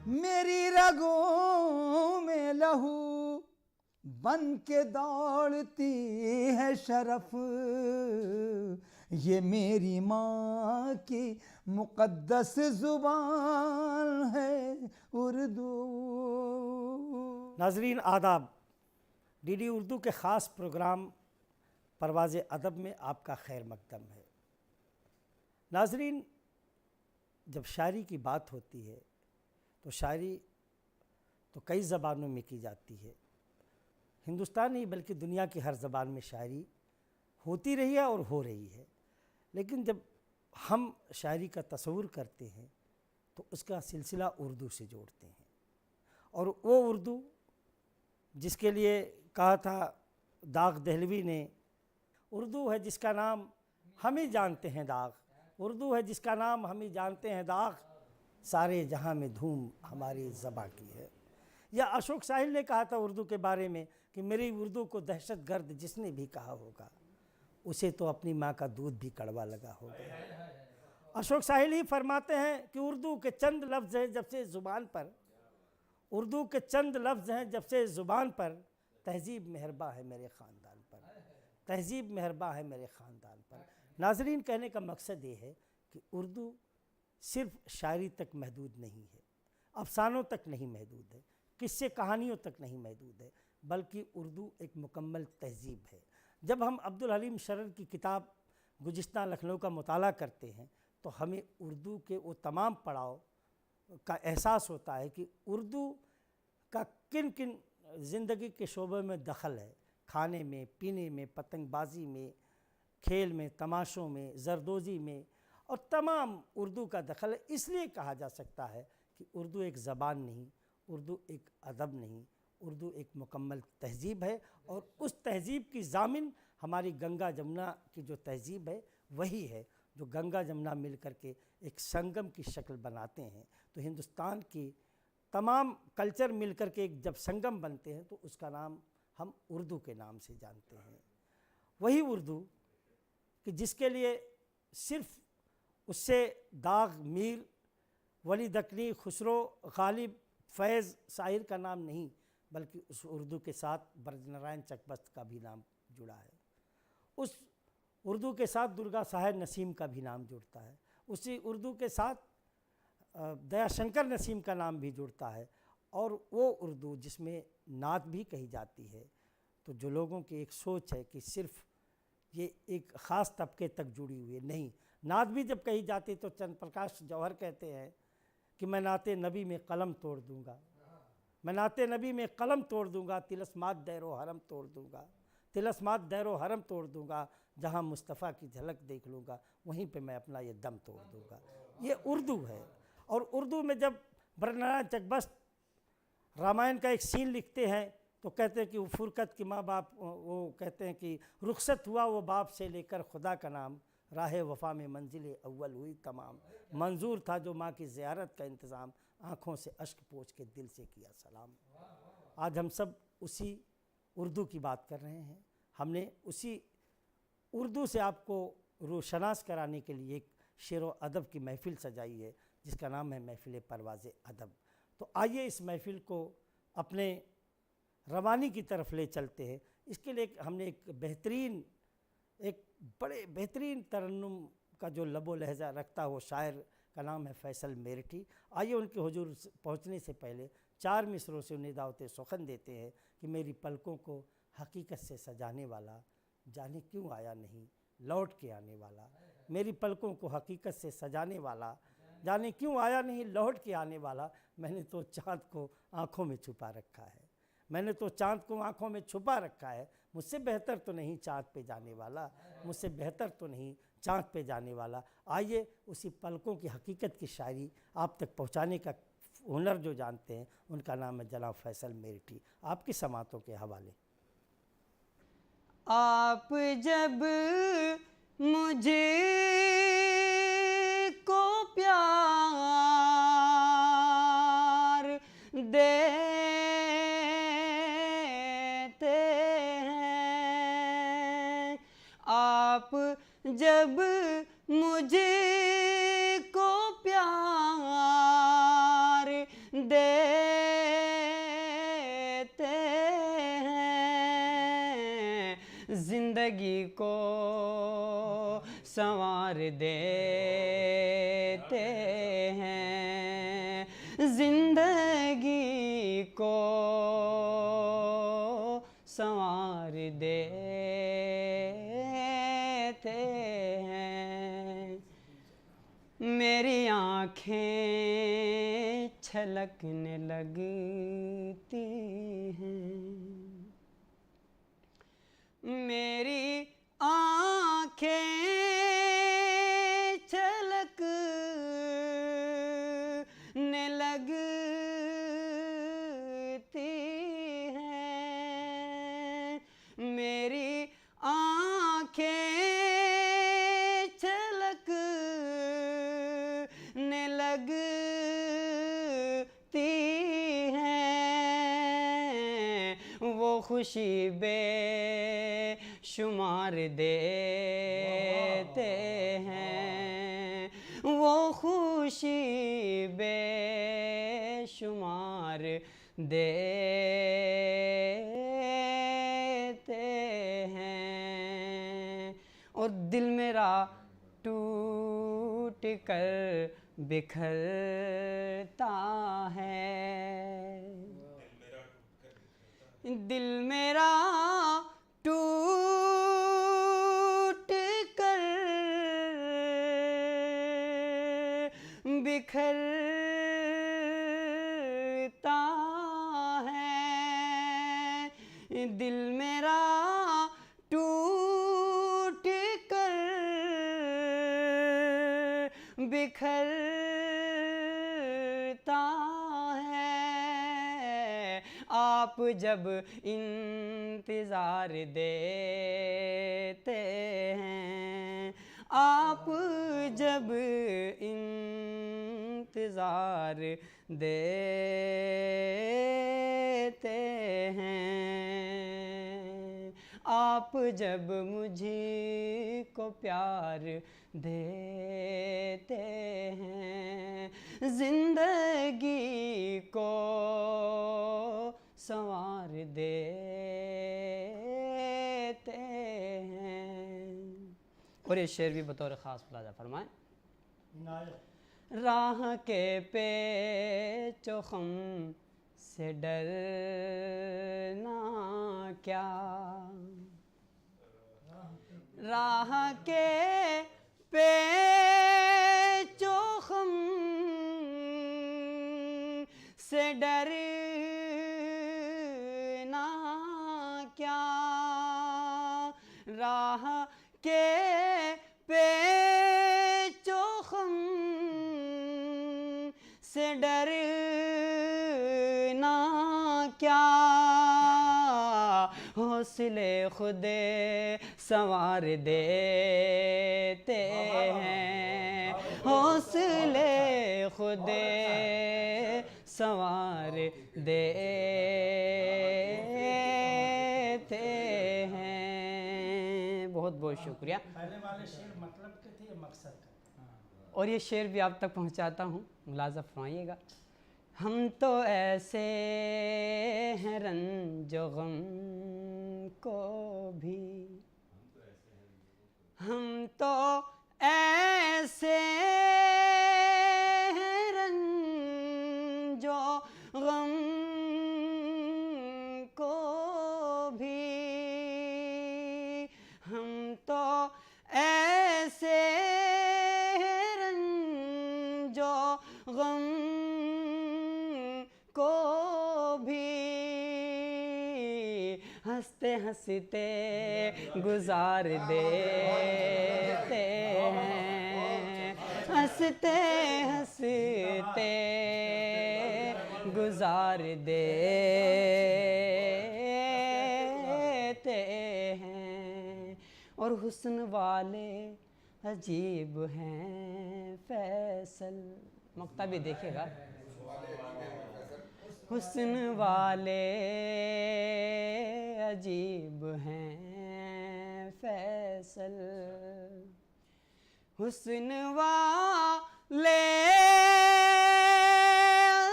मेरी रगों में लहू बन के दौड़ती है शरफ, ये मेरी माँ की मुक़द्दस ज़ुबान है उर्दू। नाज़रीन आदाब, डीडी उर्दू के ख़ास प्रोग्राम परवाज़ अदब में आपका खैर मक़दम है। नाज़रीन, जब शायरी की बात होती है तो शायरी तो कई ज़बानों में की जाती है। हिंदुस्तान नहीं बल्कि दुनिया की हर ज़बान में शायरी होती रही है और हो रही है। लेकिन जब हम शायरी का तस्वुर करते हैं तो उसका सिलसिला उर्दू से जोड़ते हैं, और वो उर्दू जिसके लिए कहा था दाग दहलवी ने, उर्दू है जिसका नाम हम ही जानते हैं दाग, उर्दू है जिसका नाम हम ही जानते हैं दाग, सारे जहां में धूम हमारी ज़बां की है। या अशोक साहिल ने कहा था उर्दू के बारे में कि मेरी उर्दू को दहशत गर्द जिसने भी कहा होगा उसे तो अपनी माँ का दूध भी कड़वा लगा होगा। अशोक साहिल ही फरमाते हैं कि उर्दू के चंद लफ्ज़ हैं जब से ज़ुबान पर, उर्दू के चंद लफ्ज़ हैं जब से ज़ुबान पर, तहज़ीब मेहरबा है मेरे ख़ानदान पर, तहज़ीब मेहरबा है मेरे ख़ानदान पर। नाज़रीन, कहने का मकसद ये है कि उर्दू सिर्फ़ शायरी तक महदूद नहीं है, अफसानों तक नहीं महदूद है, किस्से कहानियों तक नहीं महदूद है, बल्कि उर्दू एक मुकम्मल तहज़ीब है। जब हम अब्दुल हलीम शरर की किताब गुलिस्तान लखनऊ का मुताला करते हैं तो हमें उर्दू के वो तमाम पड़ाव का एहसास होता है कि उर्दू का किन किन ज़िंदगी के शोबे में दखल है, खाने में, पीने में, पतंगबाजी में, खेल में, तमाशों में, जरदोज़ी में, और तमाम उर्दू का दखल है। इसलिए कहा जा सकता है कि उर्दू एक ज़बान नहीं, उर्दू एक अदब नहीं, उर्दू एक मुकम्मल तहज़ीब है। और उस तहज़ीब की ज़ामिन हमारी गंगा जमुना की जो तहज़ीब है वही है, जो गंगा जमुना मिल कर के एक संगम की शक्ल बनाते हैं। तो हिंदुस्तान की तमाम कल्चर मिल कर के एक जब संगम बनते हैं तो उसका नाम हम उर्दू के नाम से जानते हैं। वही उर्दू कि जिसके लिए सिर्फ़ उससे दाग, मीर, वली दक्नी, खुसरो, गालिब, फैज़, शाहिर का नाम नहीं, बल्कि उस उर्दू के साथ ब्रजनारायण चकबस्त का भी नाम जुड़ा है। उस उर्दू के साथ दुर्गा साहिर नसीम का भी नाम जुड़ता है। उसी उर्दू के साथ दयाशंकर नसीम का नाम भी जुड़ता है। और वो उर्दू जिसमें नात भी कही जाती है, तो जो लोगों की एक सोच है कि सिर्फ़ ये एक ख़ास तबके तक जुड़ी हुई है, नहीं, नात भी जब कही जाती तो चंद प्रकाश जौहर कहते हैं कि मैं नाते नबी में कलम तोड़ दूँगा, मैं नाते नबी में कलम तोड़ दूँगा, तिलस्मात दैरो हरम तोड़ दूँगा, तिलस्मात दैरो हरम तोड़ दूँगा, जहाँ मुस्तफ़ा की झलक देख लूँगा वहीं पे मैं अपना ये दम तोड़ दूँगा। ये उर्दू है। और उर्दू में जब ब्रजनारायण चकबस्त रामायण का एक सीन लिखते हैं तो कहते हैं कि वो फुरकत की माँ बाप, वो कहते हैं कि रुखसत हुआ वो बाप से लेकर खुदा का नाम, राह वफ़ा में मंजिल अव्वल हुई तमाम, मंजूर था जो माँ की ज़ियारत का इंतज़ाम, आँखों से अश्क पोंछ के दिल से किया सलाम। आज हम सब उसी उर्दू की बात कर रहे हैं। हमने उसी उर्दू से आपको रोशनास कराने के लिए एक शेर व अदब की महफ़िल सजाई है जिसका नाम है महफ़िल परवाज़ अदब। तो आइए इस महफ़िल को अपने रवानी की तरफ ले चलते हैं। इसके लिए हमने एक बड़े बेहतरीन तरन्नुम का जो लबो लहज़ा रखता हो शायर का नाम है फैसल मेरठी। आइए उनके हुजूर पहुँचने से पहले 4 मिसरों से उन्हें दावते सुखन देते हैं कि मेरी पलकों को हकीकत से सजाने वाला जाने क्यों आया नहीं लौट के आने वाला, मेरी पलकों को हकीकत से सजाने वाला जाने क्यों आया नहीं लौट के आने वाला, मैंने तो चाँद को आँखों में छुपा रखा है, मैंने तो चाँद को आँखों में छुपा रखा है, मुझसे बेहतर तो नहीं चाँद पे जाने वाला, मुझसे बेहतर तो नहीं चाँद पे जाने वाला। आइए उसी पलकों की हकीकत की शायरी आप तक पहुँचाने का हुनर जो जानते हैं उनका नाम है जनाब फैसल मेरठी। आपकी समातों के हवाले। आप जब मुझे को प्यार देते हैं, आप जब मुझे को प्यार दे जिंदगी को संवार देते हैं, जिंदगी को संवार देते हैं। मेरी आँखें छलकने लगती हैं, मेरी आँखें छलकने लगती हैं, मेरी आँखें छलकने लगती हैं, वो खुशी बेशुमार देते हैं, वो खुशी बेशुमार देते हैं। और दिल मेरा टूट कर बिखरता है, दिल मेरा टूट कर बिखरता है, दिल मेरा टूट कर बिखरता है। आप जब इंतज़ार देते हैं, आप जब इंतज़ार देते हैं, आप जब मुझको प्यार देते हैं, जिंदगी को संवार देते हैं। और ये शेर भी बतौर ख़ास मुलाजा फरमाएं। राह के पेचो खम से डरना क्या, राह के पेचो खम से डरना क्या, राह के पेचो खम से डरना क्या, हौसले खुदे संवार देते हैं, हौसले खुदे संवार देते हैं। बहुत बहुत शुक्रिया। पहले वाले शेर मतलब के थे या मकसद का? और ये शेर भी आप तक पहुंचाता हूँ, मुलाजा फरमाइएगा। हम तो ऐसे हैं रंजो गम को भी, हम तो ऐसे हैं रंजो गम को भी, हम तो ऐसे हैं रंजो गम को भी, हंसते हंसते गुजार देते हैं, हंसते हंसते गुजार देते हैं। और हुस्न वाले अजीब हैं फैसल, मक्ता भी देखेगा। हुस्न वाले अजीब हैं फैसल, हुस्न वाले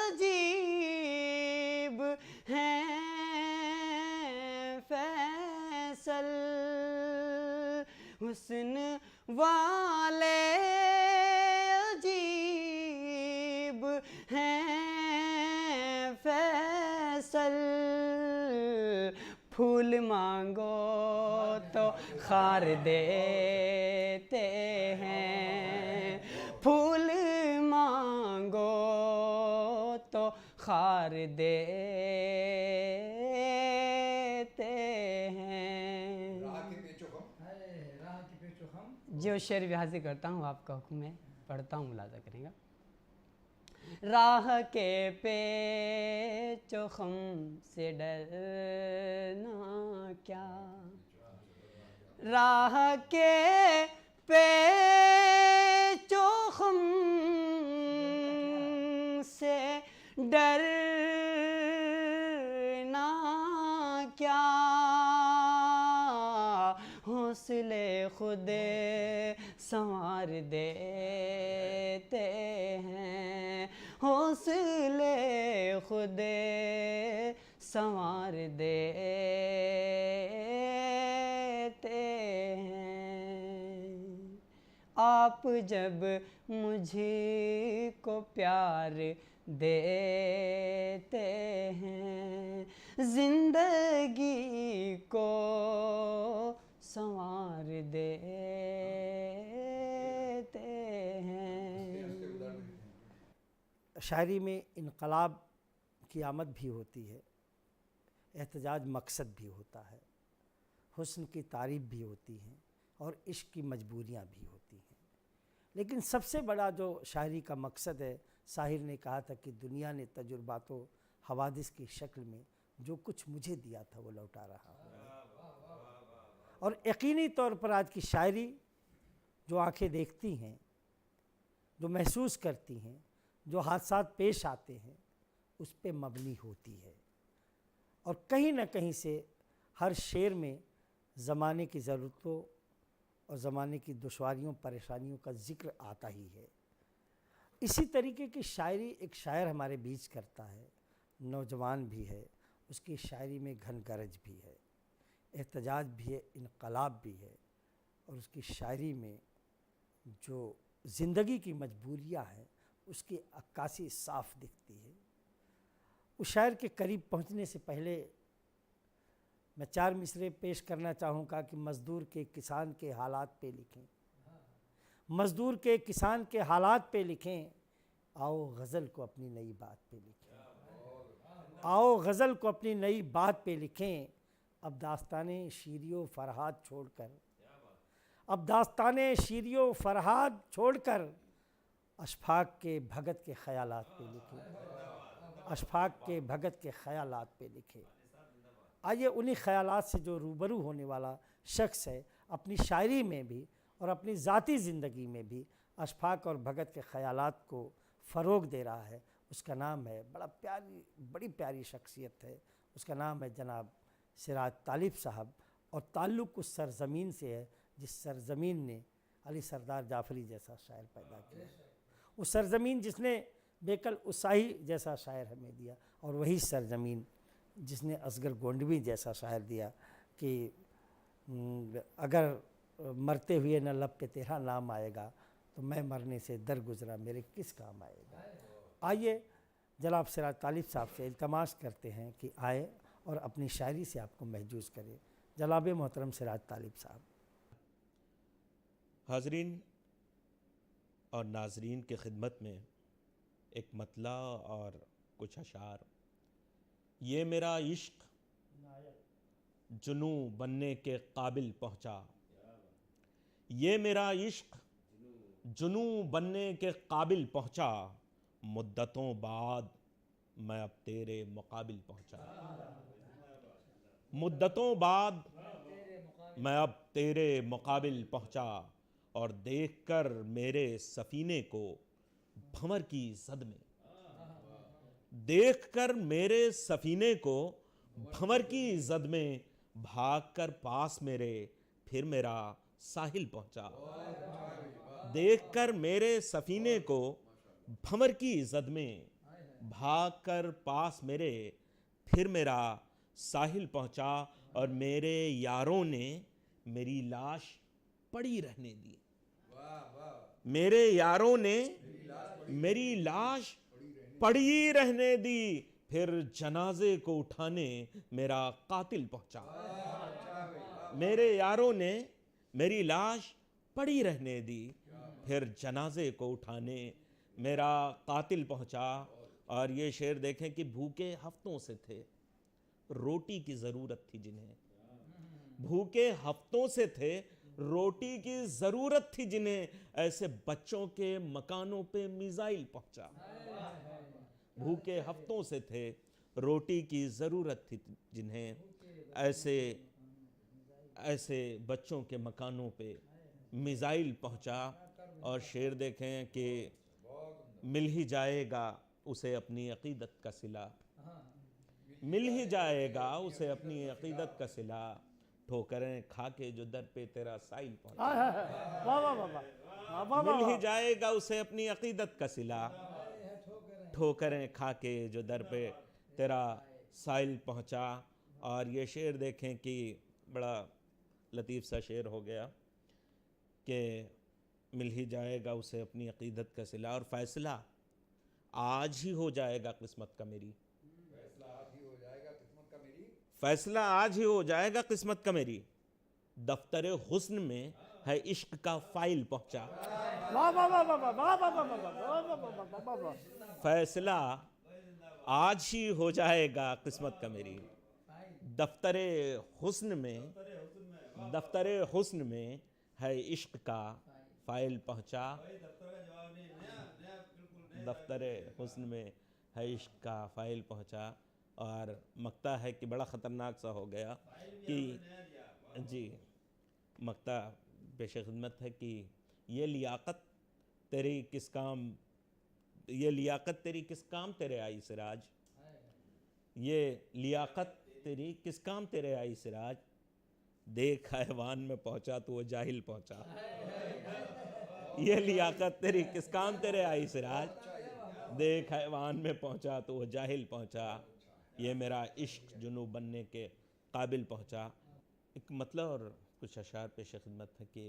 अजीब हैं फैसल, हुस्न वाले अजीब हैं फैसल, फूल मांगो तो खार देते हैं, फूल मांगो तो खार देते हैं। जो शेर भी हाजिर करता हूँ आपका हुक्म है, पढ़ता हूँ, मुलाजा करेंगे। राह के पेचो खम से डरना क्या, राह के पेचो खम से डरना क्या, हौसले खुदे संवार देते हैं, हौसले खुदे संवार देते हैं। आप जब मुझको प्यार देते हैं, जिंदगी को संवार देते हैं। शायरी में इनकलाब की आमद भी होती है, एहतजाज मकसद भी होता है, हुस्न की तारीफ़ भी होती है और इश्क की मजबूरियाँ भी होती हैं। लेकिन सबसे बड़ा जो शायरी का मकसद है, साहिर ने कहा था कि दुनिया ने तजुर्बात व हवादिस की शक्ल में जो कुछ मुझे दिया था वो लौटा रहा हूँ। और यकीनी तौर पर आज की शायरी जो आंखें देखती हैं, जो महसूस करती हैं, जो हादसात पेश आते हैं, उस पे मबनी होती है। और कहीं ना कहीं से हर शेर में ज़माने की ज़रूरतों और ज़माने की दुश्वारियों परेशानियों का ज़िक्र आता ही है। इसी तरीके की शायरी एक शायर हमारे बीच करता है, नौजवान भी है, उसकी शायरी में घन गरज भी है, एहतजाज भी है, इनकलाब भी है, और उसकी शायरी में जो ज़िंदगी की मजबूरियाँ हैं उसकी अक्कासी साफ दिखती है। उस शायर के करीब पहुँचने से पहले मैं 4 मिसरे पेश करना चाहूँगा कि मज़दूर के किसान के हालात पे लिखें, मज़दूर के किसान के हालात पे लिखें, आओ गज़ल को अपनी नई बात पे लिखें, आओ गज़ल को अपनी नई बात पे लिखें। अब दास्ताने शीरियो फरहाद छोड़कर, अब दास्ताने शीरियो फरहाद छोड़कर अशफाक के भगत के ख़यालात पे लिखें, अशफाक के भगत के ख़यालात पे लिखे। आइए उन्हीं ख़यालात से जो रूबरू होने वाला शख्स है, अपनी शायरी में भी और अपनी ज़ाती ज़िंदगी में भी अशफाक और भगत के ख़यालात को फ़रोग़ दे रहा है। उसका नाम है, बड़ी प्यारी शख्सियत है, उसका नाम है जनाब सिराज तालिब साहब, और ताल्लुक़ उस सरज़मीन से है जिस सरज़मीन ने अली सरदार जाफ़री जैसा शायर पैदा किया, उस सरज़मीन जिसने बेकल उसाही जैसा शायर हमें दिया, और वही सरज़मीन जिसने असगर गोंडवी जैसा शायर दिया कि अगर मरते हुए न लब पे तेरा नाम आएगा तो मैं मरने से दर गुज़रा मेरे किस काम आएगा। आइए जनाब सिराज तालिब साहब से इल्तमास करते हैं कि आए और अपनी शायरी से आपको महजूज़ करें। जनाब मोहतरम सिराज तालिब साहब। हाज़रीन और नाज़रीन की खिदमत में एक मतला और कुछ अशार। ये मेरा इश्क जुनू बनने के काबिल पहुँचा, ये मेरा इश्क जुनू बनने के काबिल पहुँचा, मुद्दतों बाद मैं अब तेरे मुकाबिल पहुँचा, मुद्दतों बाद मैं अब तेरे मुकाबिल पहुँचा, और देखकर मेरे सफ़ीने को भंवर की जद में, देखकर मेरे सफ़ीने को भंवर की जद में, भागकर पास मेरे फिर मेरा साहिल पहुँचा, देखकर मेरे सफ़ीने को भंवर की जद में, भागकर पास मेरे फिर मेरा साहिल पहुँचा, और मेरे यारों ने मेरी लाश पड़ी रहने दी। मेरे यारों ने मेरी लाश पड़ी रहने दी, फिर जनाजे को उठाने मेरा कातिल पहुंचा। मेरे यारों ने मेरी लाश पड़ी रहने दी, फिर जनाजे को उठाने मेरा कातिल पहुंचा। और ये शेर देखें कि भूखे हफ्तों से थे, रोटी की ज़रूरत थी जिन्हें, भूखे हफ्तों से थे, रोटी की ज़रूरत थी जिन्हें, ऐसे बच्चों के मकानों पे मिसाइल पहुंचा। भूखे हफ्तों से थे, रोटी की ज़रूरत थी जिन्हें, ऐसे ऐसे बच्चों के मकानों पे मिसाइल पहुंचा। और शेर देखें कि मिल ही जाएगा उसे अपनी अकीदत का सिला, मिल ही जाएगा उसे अपनी अकीदत का सिला, ठोकरें खा के जो दर पे तेरा साइल पहुंचा। वाह वाह वाह वाह वाह मिल ही जाएगा उसे अपनी अकीदत का सिला, ठोकरें खा के जो दर पे तेरा साइल पहुंचा। और ये शेर देखें कि बड़ा लतीफ़ सा शेर हो गया कि मिल ही जाएगा उसे अपनी अकीदत का सिला, और फैसला आज ही हो जाएगा किस्मत का मेरी, फैसला आज ही हो जाएगा किस्मत का मेरी, दफ्तर हुस्न में है इश्क का फाइल पहुंचा। वाह वाह वाह वाह वाह वाह वाह वाह वाह वाह वाह वाह। फैसला आज ही हो जाएगा किस्मत का मेरी, दफ्तर हुस्न में, दफ्तर हुस्न में है इश्क का फाइल पहुंचा। दफ्तर हुस्न में है इश्क का फाइल पहुंचा। और मकता है कि बड़ा ख़तरनाक सा हो गया कि जी, मकता पेश खिदमत है कि ये लियाकत तेरी किस काम, ये लियाकत तेरी किस काम तेरे आई सिराज, ये लियाकत तेरी किस काम तेरे आई सिराज, देख हैवान में पहुंचा तो वो जाहिल पहुंचा। ये लियाकत तेरी किस काम तेरे आई सिराज, देख हैवान में पहुंचा तो वो जाहिल पहुंचा, ये मेरा इश्क जुनू बनने के काबिल पहुंचा। एक मतलब और कुछ अशार पेश खिदमत है कि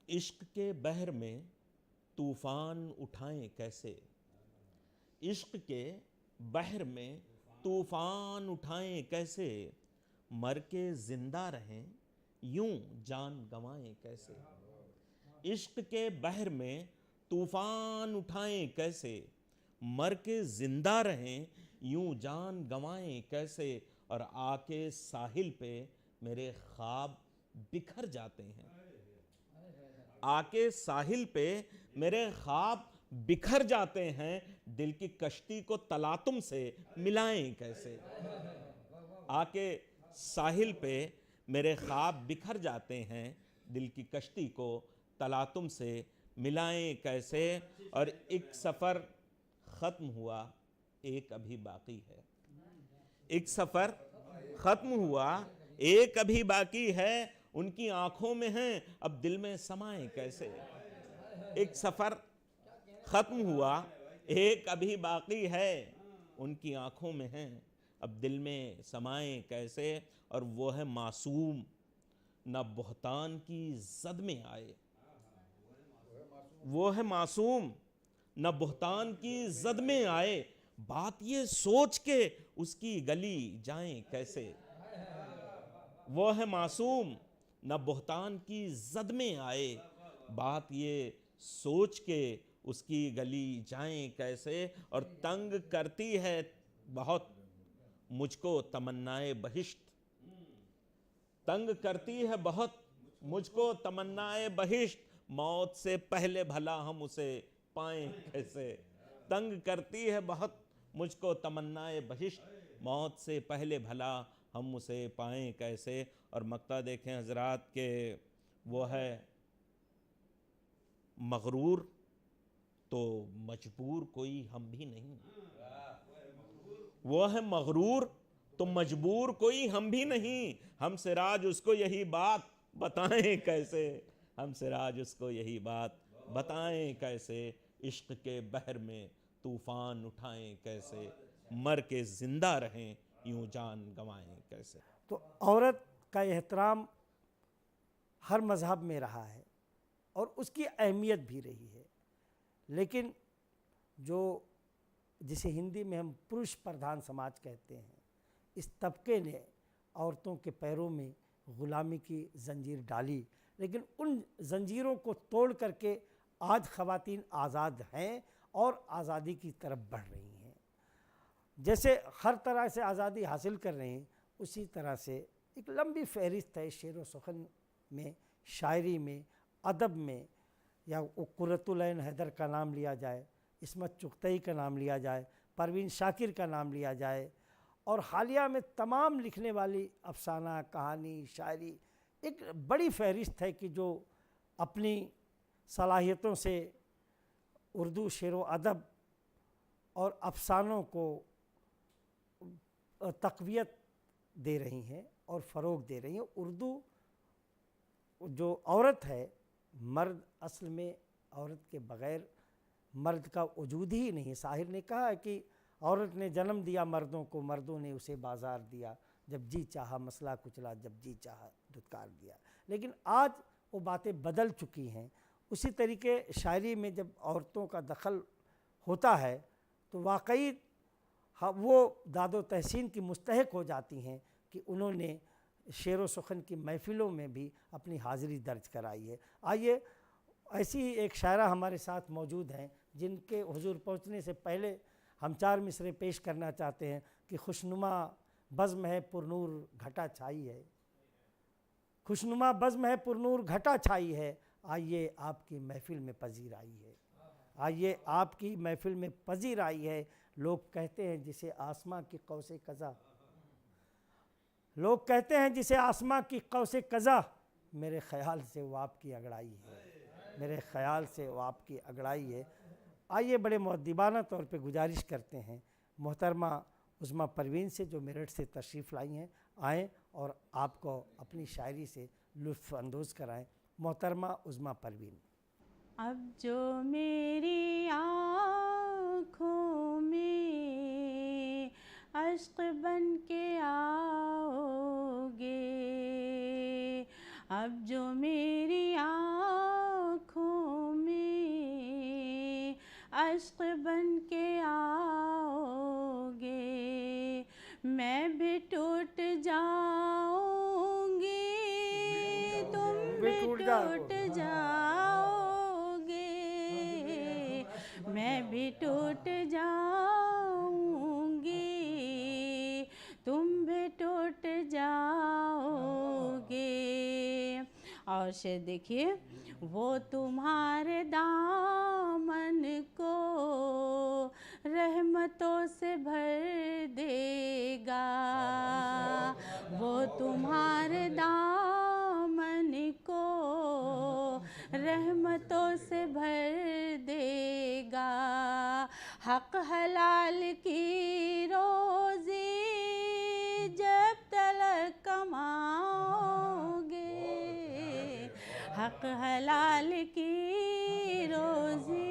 इश्क के बहर में तूफ़ान उठाएं कैसे, इश्क के बहर में तूफ़ान उठाएं कैसे, मर के ज़िंदा रहें यूं जान गंवाएं कैसे। इश्क के बहर में तूफ़ान उठाएं कैसे, मर के ज़िंदा रहें यूं जान गंवाएं कैसे, और आके साहिल पे मेरे ख्वाब बिखर जाते हैं, आके साहिल पे मेरे ख्वाब बिखर जाते हैं, दिल की कश्ती को तलातुम से मिलाएं कैसे। आके साहिल पे मेरे ख्वाब बिखर जाते हैं, दिल की कश्ती को तलातुम से मिलाएं कैसे। और एक सफ़र ख़त्म हुआ एक अभी बाकी है, एक सफ़र ख़त्म हुआ एक अभी बाकी है, उनकी आंखों में हैं अब दिल में समाएं कैसे। एक सफ़र ख़त्म हुआ एक अभी बाकी है, उनकी आंखों में हैं अब दिल में समाएं कैसे। और वो है मासूम न बुहतान की जद में आए, वो है मासूम न बुहतान की जद में आए, बात ये सोच के उसकी गली जाएं कैसे। वो है मासूम न बुहतान की जद में आए, बात ये सोच के उसकी गली जाएं कैसे। और तंग करती है बहुत मुझको तमन्नाए बहिश्त, तंग करती है बहुत मुझको तमन्नाए बहिश्त, मौत से पहले भला हम उसे पाएं कैसे। तंग करती है बहुत मुझको तमन्नाए बहिश्त, मौत से पहले भला हम उसे पाएं कैसे। और मक्ता देखें हजरात के वो है मगरूर तो मजबूर कोई हम भी नहीं, वो है मगरूर तो मजबूर कोई हम भी नहीं, हम सिराज उसको यही बात बताएं कैसे, हम सिराज उसको यही बात बताएं कैसे। इश्क के बहर में तूफ़ान उठाएं कैसे, मर के ज़िंदा रहें यूं जान गंवाएं कैसे। तो औरत का एहतराम हर मज़हब में रहा है और उसकी अहमियत भी रही है। लेकिन जो जिसे हिंदी में हम पुरुष प्रधान समाज कहते हैं, इस तबके ने औरतों के पैरों में ग़ुलामी की जंजीर डाली, लेकिन उन जंजीरों को तोड़ करके आज ख़वातीन आज़ाद हैं और आज़ादी की तरफ बढ़ रही हैं। जैसे हर तरह से आज़ादी हासिल कर रहे हैं, उसी तरह से एक लंबी फहरिस्त है शेर व सुखन में, शायरी में, अदब में, या वो कुर्रतुल ऐन हैदर का नाम लिया जाए, इस्मत चुगतई का नाम लिया जाए, परवीन शाकिर का नाम लिया जाए, और हालिया में तमाम लिखने वाली अफसाना, कहानी, शायरी, एक बड़ी फहरिस्त है कि जो अपनी सलाहियतों से उर्दू शेर व अदब और अफसानों को तक़वियत दे रही हैं और फ़रोग़ दे रही हैं। उर्दू जो औरत है, मर्द असल में औरत के बग़ैर मर्द का वजूद ही नहीं। शाहिर ने कहा है कि औरत ने जन्म दिया मर्दों को, मर्दों ने उसे बाज़ार दिया, जब जी चाहा मसला कुचला, जब जी चाहा धुतकार दिया। लेकिन आज वो बातें बदल चुकी हैं। उसी तरीके शायरी में जब औरतों का दखल होता है तो वाकई वो दादो तहसीन की मुस्तहक हो जाती हैं कि उन्होंने शेर व सुखन की महफ़िलों में भी अपनी हाज़िरी दर्ज कराई है। आइए, ऐसी ही एक शायरा हमारे साथ मौजूद हैं जिनके हुजूर पहुँचने से पहले हम 4 मिसरे पेश करना चाहते हैं कि खुशनुमा बज़्म है पुरनूर घटा छाई है, खुशनुमा बज़्म है पुरनूर घटा छाई है, आइए आपकी महफ़िल में पजीर आई है, आइए आपकी महफ़िल में पजीर आई है। लोग कहते हैं जिसे आसमां की कौसे कज़ा, लोग कहते हैं जिसे आसमां की कौसे कज़ा, मेरे ख़याल से वो आपकी अगड़ाई है, मेरे ख़याल से वो आपकी अगड़ाई है। आइए, बड़े मुअद्दिबाना तौर पे गुजारिश करते हैं मोहतरमा उस्मा परवीन से, जो मेरठ से तशरीफ़ लाई हैं, आएँ और आपको अपनी शायरी से लुत्फ़ अंदोज़ कराएँ। मोहतरमा उस्मा परवीन। अब जो मेरी आँखों में अश्क बन के आओगे, अब जो मेरी आँखों में अश्क बन के आओगे, मैं भी टूट जाऊंगी, तुम भी टूट जाओगे, मैं भी टूट जाऊंगी, तुम भी टूट जाओगे। और शेर देखिए, वो तुम्हारे दामन को रहमतों से भर देगा, वो तुम्हारे दामन को रहमतों से भर देगा। हक हलाल की रोज़ी जब तलक कमाओगे, हक हलाल की रोज़ी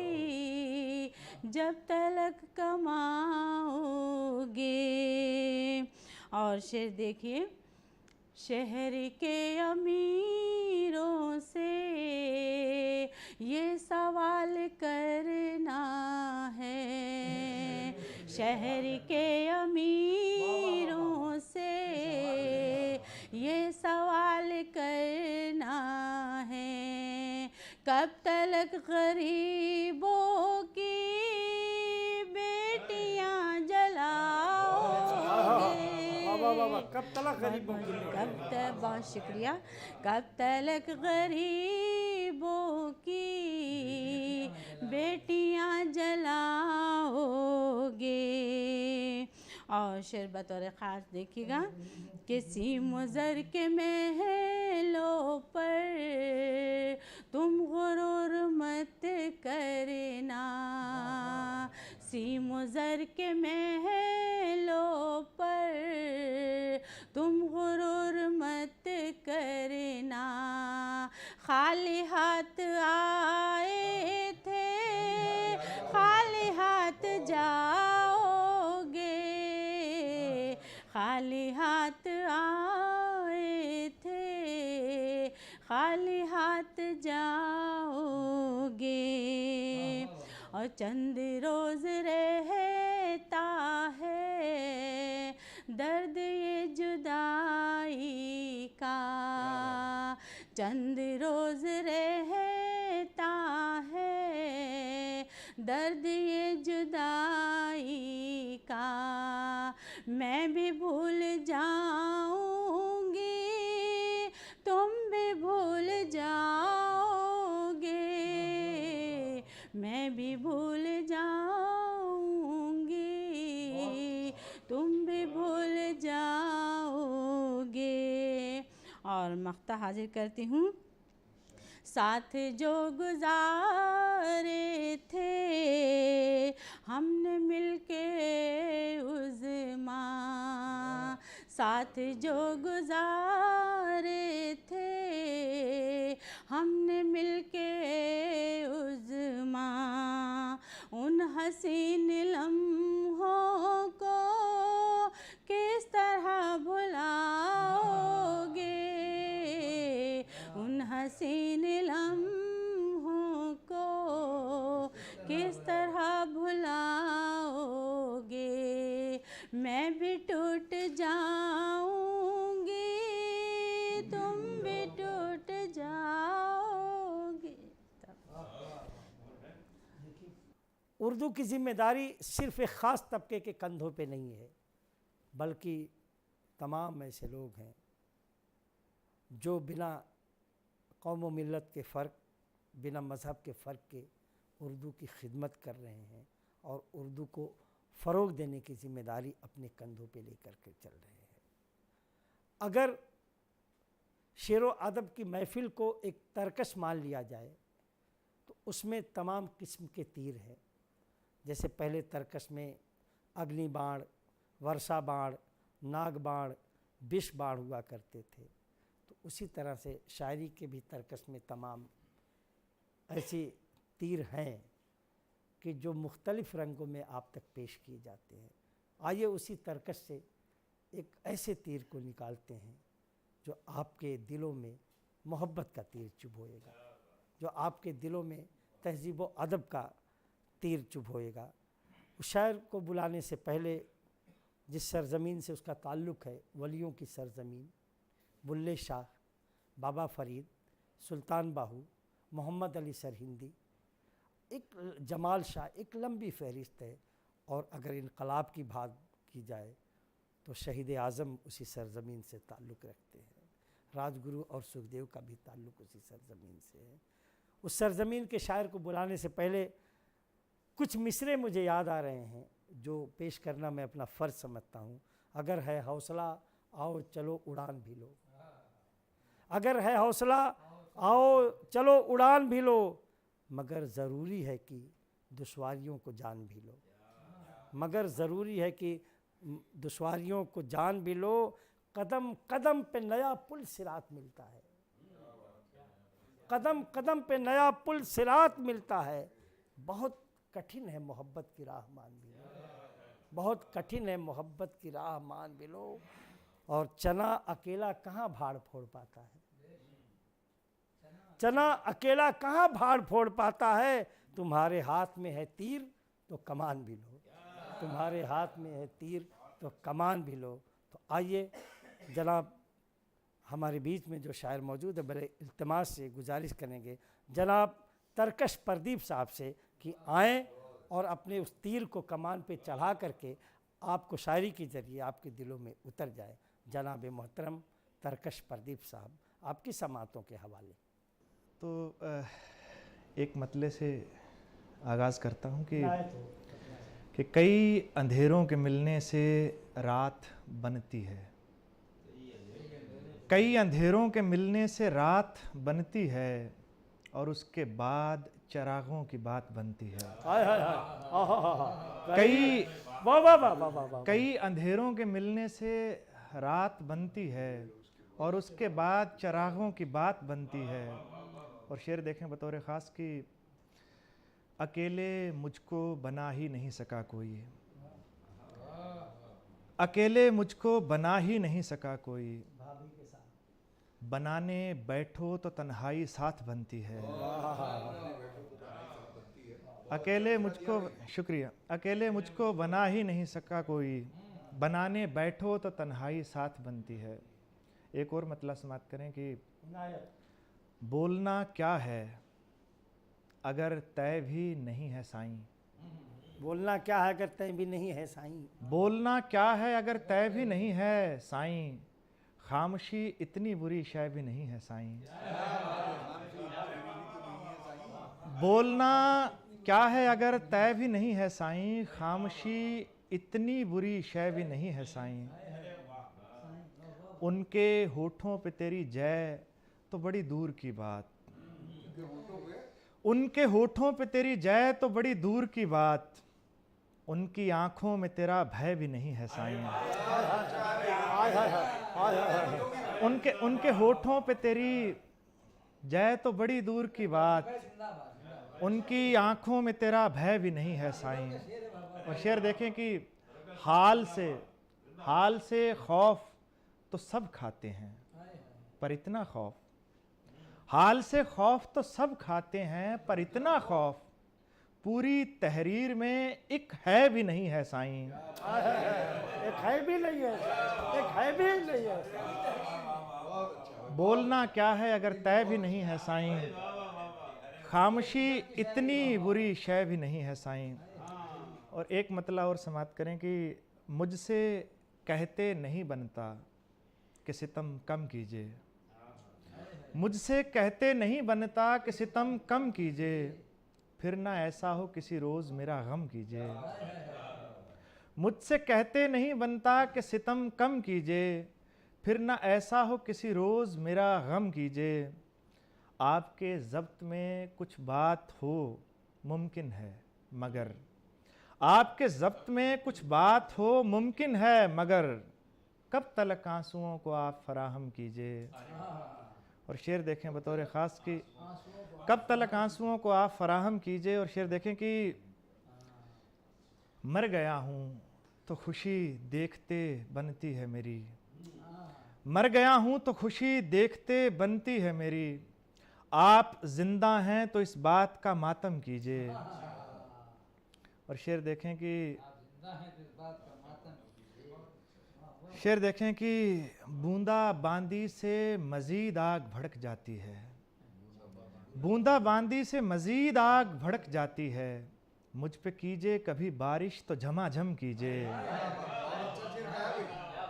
जब तलक कमाओगे। और शेर देखिए, शहर के अमीरों से ये सवाल करना है, शहर के अमीरों से ये सवाल करना है, कब तलक गरीबों की बेटियां जलाओगे, कब तलक गरीबों की, बहुत शुक्रिया, कब तलक गरीबों की बेटियां जलाओगे। और शेर बतौर ख़ास देखिएगा, किसी मुज़र के महलों पर तुम गुरूर मत करना, सी मुज़र के महलों पर तुम गुरूर मत करना। खाली हाथ आए थे, खाली हाथ जाओगे, खाली हाथ आए थे, खाली हाथ जाओगे, और चंद रोज रहता है दर्द ये जुदाई का, चंद रोज रहता है दर्द ये जुदाई का। मैं भी भूल जाऊंगी, तुम भी भूल जाओगे, मैं भी भूल जाऊंगी, तुम भी भूल जाओगे। और मख्ता हाजिर करती हूँ। साथ जो गुजारे थे हमने मिलके उज़्मा, साथ जो गुजारे थे हमने मिलके उज़्मा, उन हसीन लम्हों को किस तरह भुलाओगे, उन हसीन लम्हों को किस तरह भुलाओगे। मैं भी टूट जाऊंगी, तुम भी टूट जाओगे। उर्दू की जिम्मेदारी सिर्फ एक ख़ास तबके के कंधों पे नहीं है, बल्कि तमाम ऐसे लोग हैं जो बिना कौम व मिल्लत के फ़र्क, बिना मज़हब के फ़र्क के उर्दू की खिदमत कर रहे हैं और उर्दू को फ़रोग़ देने की ज़िम्मेदारी अपने कंधों पे लेकर के चल रहे हैं। अगर शेर व अदब की महफ़िल को एक तरकश मान लिया जाए तो उसमें तमाम किस्म के तीर हैं। जैसे पहले तरकश में अग्नि बाण, वर्षा बाण, नाग बाण, विष बाण हुआ करते थे, तो उसी तरह से शायरी के भी तरकश में तमाम ऐसे तीर हैं कि जो मुख्तलिफ़ रंगों में आप तक पेश किए जाते हैं। आइए उसी तरकश से एक ऐसे तीर को निकालते हैं जो आपके दिलों में मोहब्बत का तीर चुभोएगा, जो आपके दिलों में तहज़ीब व अदब का तीर चुभोएगा। उस शायर को बुलाने से पहले जिस सरज़मीन से उसका ताल्लुक़ है, वलियों की सरज़मीन, बुल्ले शाह, बाबा फ़रीद, सुल्तान बाहू, मोहम्मद अली सरहिंदी, एक जमाल शाह, एक लंबी फ़हरिस्त है। और अगर इनकलाब की बात की जाए तो शहीद आज़म उसी सरज़मीन से ताल्लुक़ रखते हैं, राजगुरु और सुखदेव का भी ताल्लुक़ उसी सरज़मीन से है। उस सरज़मीन के शायर को बुलाने से पहले कुछ मिसरे मुझे याद आ रहे हैं जो पेश करना मैं अपना फ़र्ज़ समझता हूँ। अगर है हौसला आओ चलो उड़ान भी लो, अगर है हौसला आओ चलो उड़ान भी लो, मगर ज़रूरी है कि दुश्वारियों को जान भी लो, मगर ज़रूरी है कि दुश्वारियों को जान भी लो। कदम कदम पे नया पुल सिरात मिलता है, कदम कदम पे नया पुल सिरात मिलता है। बहुत कठिन है मोहब्बत की राह मान भी लो, बहुत कठिन है मोहब्बत की राह मान भी लो। और चना अकेला कहाँ भाड़ फोड़ पाता है, चना अकेला कहाँ भाड़ फोड़ पाता है। तुम्हारे हाथ में है तीर तो कमान भी लो, तुम्हारे हाथ में है तीर तो कमान भी लो। तो आइए जनाब हमारे बीच में जो शायर मौजूद है, बड़े इल्तिमास से गुजारिश करेंगे जनाब तरकश प्रदीप साहब से कि आएँ और अपने उस तीर को कमान पे चढ़ा करके आपको शायरी के ज़रिए आपके दिलों में उतर जाए। जनाब मोहतरम तरकश प्रदीप साहब, आपकी समातों के हवाले। तो एक मतले से आगाज़ करता हूँ कि कई अंधेरों के मिलने से रात बनती है, कई अंधेरों के मिलने से रात बनती है, और उसके बाद चरागों की बात बनती है। कई अंधेरों के मिलने से रात बनती है और उसके बाद चरागों की बात बनती है। और शेर देखें बतौर ख़ास कि अकेले मुझको बना ही नहीं सका कोई, अकेले मुझको बना ही नहीं सका कोई, बनाने बैठो तो तन्हाई साथ बनती है। अकेले मुझको, शुक्रिया, अकेले मुझको बना ही नहीं सका कोई, बनाने बैठो तो तन्हाई साथ बनती है। एक और मतलब समाप्त करें कि बोलना क्या है अगर तय भी नहीं है साईं। बोलना क्या है अगर तय भी नहीं है साईं। बोलना क्या है अगर तय भी नहीं है साईं, खामोशी इतनी बुरी शय भी नहीं है साईं। बोलना क्या है अगर तय भी नहीं है साईं, खामोशी इतनी बुरी शय भी नहीं है साईं। उनके होठों पे तेरी जय तो बड़ी दूर की बात, उनके होठों पे तेरी जय तो बड़ी दूर की बात, उनकी आंखों में तेरा भय भी नहीं है साईं। उनके होठों पे तेरी जय तो बड़ी दूर की बात, उनकी आंखों में तेरा भय भी नहीं है साईं। और शेर देखें कि हाल से खौफ तो सब खाते हैं, पर इतना खौफ, हाल से खौफ तो सब खाते हैं, पर इतना खौफ पूरी तहरीर में एक है भी नहीं है साईं। एक है भी नहीं है, एक है भी नहीं है। बोलना क्या है अगर तय भी नहीं है साईं, खामोशी इतनी बुरी शय भी नहीं है साईं। और एक मतलब और समाप्त करें कि मुझसे कहते नहीं बनता कि सितम कम कीजिए, मुझसे कहते नहीं बनता कि सितम कम कीजिए, फिर ना ऐसा हो किसी रोज़ मेरा गम कीजिए। मुझसे कहते नहीं बनता कि सितम कम कीजिए, फिर ना ऐसा हो किसी रोज़ मेरा गम कीजिए। आपके ज़ब्त में कुछ बात हो मुमकिन है मगर, आपके ज़ब्त में कुछ बात हो मुमकिन है मगर, कब तलक आंसुओं को आप फराहम कीजिए। और शेर देखें बतौर ख़ास कि कब तलक आंसुओं को आप फराहम कीजिए। और शेर देखें कि मर गया हूँ तो खुशी देखते बनती है मेरी, मर गया हूँ तो खुशी देखते बनती है मेरी, आप जिंदा हैं तो इस बात का मातम कीजिए। और शेर देखें कि शेर देखें कि बूंदा बांदी से मज़ीद आग भड़क जाती है, बूंदा बांदी से मज़ीद आग भड़क जाती है, मुझ पे कीजिए कभी बारिश तो झमाझम कीजिए।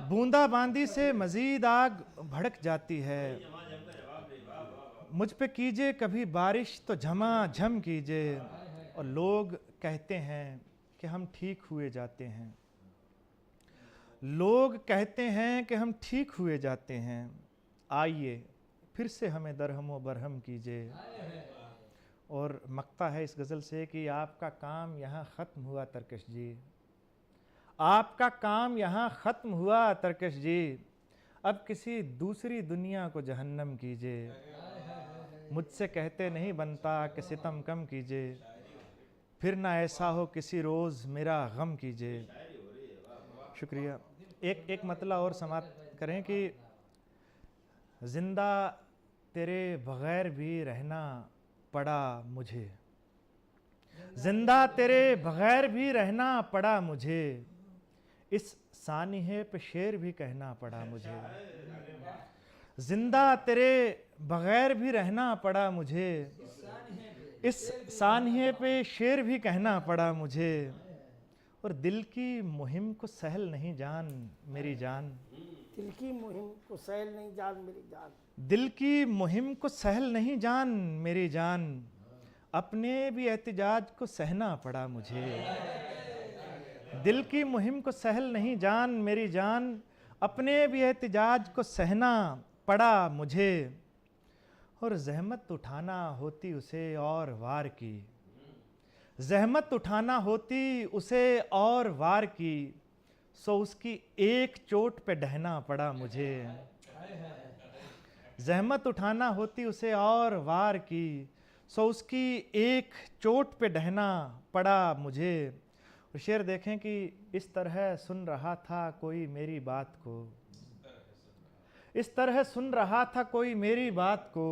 बूंदा बांदी से मज़ीद आग भड़क जाती है, मुझ पे कीजिए कभी बारिश तो झमाझम कीजिए। और लोग कहते हैं कि हम ठीक हुए जाते हैं, लोग कहते हैं कि हम ठीक हुए जाते हैं, आइए फिर से हमें दरहम व बरहम कीजिए। और मक्ता है इस गज़ल से कि आपका काम यहाँ ख़त्म हुआ तरकश जी, आपका काम यहाँ ख़त्म हुआ तरकश जी, अब किसी दूसरी दुनिया को जहन्नम कीजिए। मुझसे कहते नहीं बनता कि सितम कम कीजिए, फिर ना ऐसा हो किसी रोज़ मेरा गम कीजिए। शुक्रिया। एक मतलब और समाप्त करें कि ज़िंदा तेरे बग़ैर भी रहना पड़ा मुझे, ज़िंदा तेरे बग़ैर भी रहना पड़ा मुझे, इस सानिहे पे शेर भी कहना पड़ा मुझे। ज़िंदा तेरे बग़ैर भी रहना पड़ा मुझे, इस सानिहे पे शेर भी कहना पड़ा मुझे। और दिल की मुहिम को सहल नहीं जान मेरी जान, दिल की मुहिम को सहल नहीं जान मेरी जान, दिल की मुहिम को सहल नहीं जान मेरी जान, अपने भी एहतिजाज को सहना पड़ा मुझे। दिल की मुहिम को सहल नहीं जान मेरी जान, अपने भी एहतिजाज को सहना पड़ा मुझे। और जहमत उठाना होती उसे और वार की, जहमत उठाना होती उसे और वार की, सो उसकी एक चोट पे ढहना पड़ा मुझे। जहमत उठाना होती उसे और वार की, सो उसकी एक चोट पे ढहना पड़ा मुझे। और शेर देखें कि इस तरह सुन रहा था कोई मेरी बात को, इस तरह सुन रहा था कोई मेरी बात को,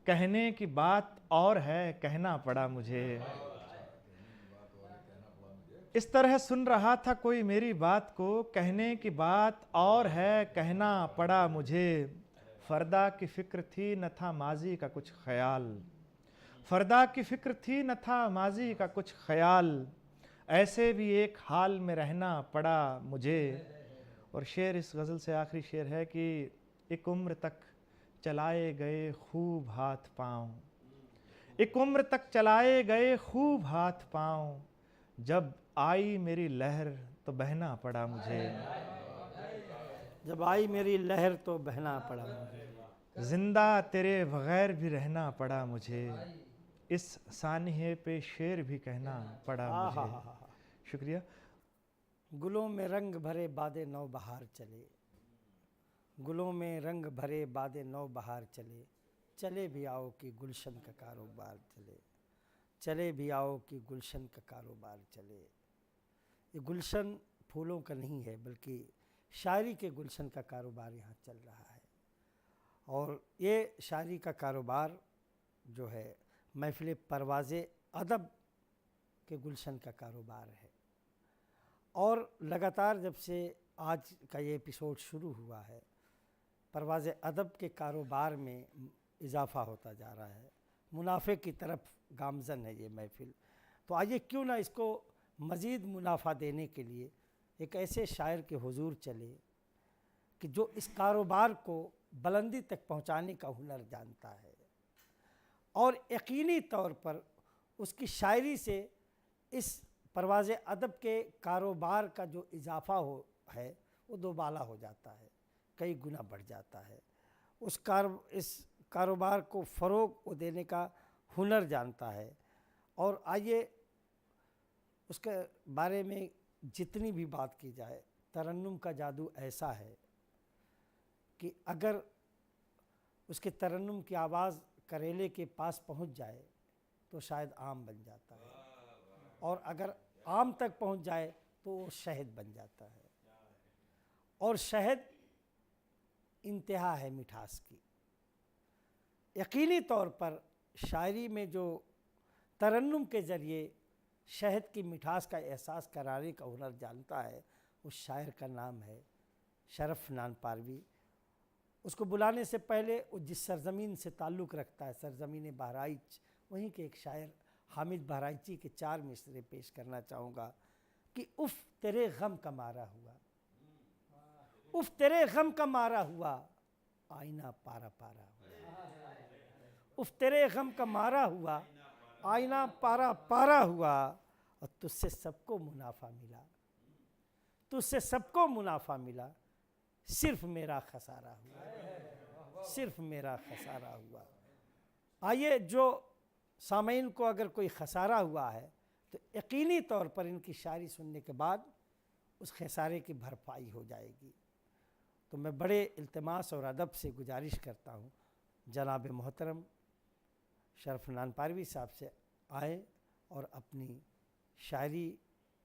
कहने की बात और है कहना पड़ा मुझे। इस तरह सुन रहा था कोई मेरी बात को, कहने की बात और है कहना पड़ा मुझे। फरदा की फिक्र थी न था माजी का कुछ ख्याल, फरदा की फिक्र थी न था माजी का कुछ ख्याल, ऐसे भी एक हाल में रहना पड़ा मुझे। और शेर, इस गज़ल से आखिरी शेर है कि एक उम्र तक चलाए गए खूब हाथ पाँव, एक उम्र तक चलाए गए खूब हाथ पाँव, जब आई मेरी लहर तो बहना पड़ा मुझे। जब आई मेरी लहर तो बहना पड़ा मुझे। जिंदा तेरे बगैर भी रहना पड़ा मुझे, इस सानिहे पे शेर भी कहना पड़ा मुझे। शुक्रिया। गुलों में रंग भरे बादे नौ बहार चले, गुलों में रंग भरे बादे नौ बहार चले, चले भी आओ कि गुलशन का कारोबार चले, चले भी आओ कि गुलशन का कारोबार चले। ये गुलशन फूलों का नहीं है, बल्कि शायरी के गुलशन का कारोबार यहाँ चल रहा है। और ये शायरी का कारोबार जो है महफ़िल परवाज़े अदब के गुलशन का कारोबार है। और लगातार जब से आज का ये एपिसोड शुरू हुआ है, परवाज़ अदब के कारोबार में इजाफ़ा होता जा रहा है, मुनाफे की तरफ गामज़न है ये महफ़िल। तो आइए क्यों ना इसको मज़ीद मुनाफा देने के लिए एक ऐसे शायर के हुजूर चले कि जो इस कारोबार को बुलंदी तक पहुंचाने का हुनर जानता है और यकीनी तौर पर उसकी शायरी से इस परवाज़ अदब के कारोबार का जो इजाफ़ा है वो दोबाला हो जाता है, कई गुना बढ़ जाता है। इस कारोबार को फ़रोग़ देने का हुनर जानता है। और आइए उसके बारे में जितनी भी बात की जाए, तरन्नुम का जादू ऐसा है कि अगर उसके तरन्नुम की आवाज़ करेले के पास पहुंच जाए तो शायद आम बन जाता है, और अगर आम तक पहुंच जाए तो वो शहद बन जाता है। और शहद इंतहा है मिठास की। यकीनी तौर पर शायरी में जो तरन्नुम के ज़रिए शहद की मिठास का एहसास कराने का हुनर जानता है, उस शायर का नाम है शरफ नानपारवी। उसको बुलाने से पहले वो जिस सरज़मीन से ताल्लुक़ रखता है, सरज़मीन बहराइच, वहीं के एक शायर हामिद बहराइची के 4 मिसरे पेश करना चाहूँगा कि उफ़ तेरे गम का मारा हुआ, उफ़ तेरे गम का मारा हुआ, आईना पारा पारा हुआ, उफ़ तेरे गम का मारा हुआ, आईना पारा पारा हुआ, और तुझसे सबको मुनाफा मिला, तुझसे सबको मुनाफा मिला, सिर्फ मेरा खसारा हुआ, सिर्फ मेरा खसारा हुआ। आइए, जो सामीन को अगर कोई खसारा हुआ है तो यकीनी तौर पर इनकी शायरी सुनने के बाद उस खसारे की भरपाई हो जाएगी। तो मैं बड़े इल्तिमास और अदब से गुजारिश करता हूँ जनाब मोहतरम शरफ नानपारवी साहब से आए और अपनी शायरी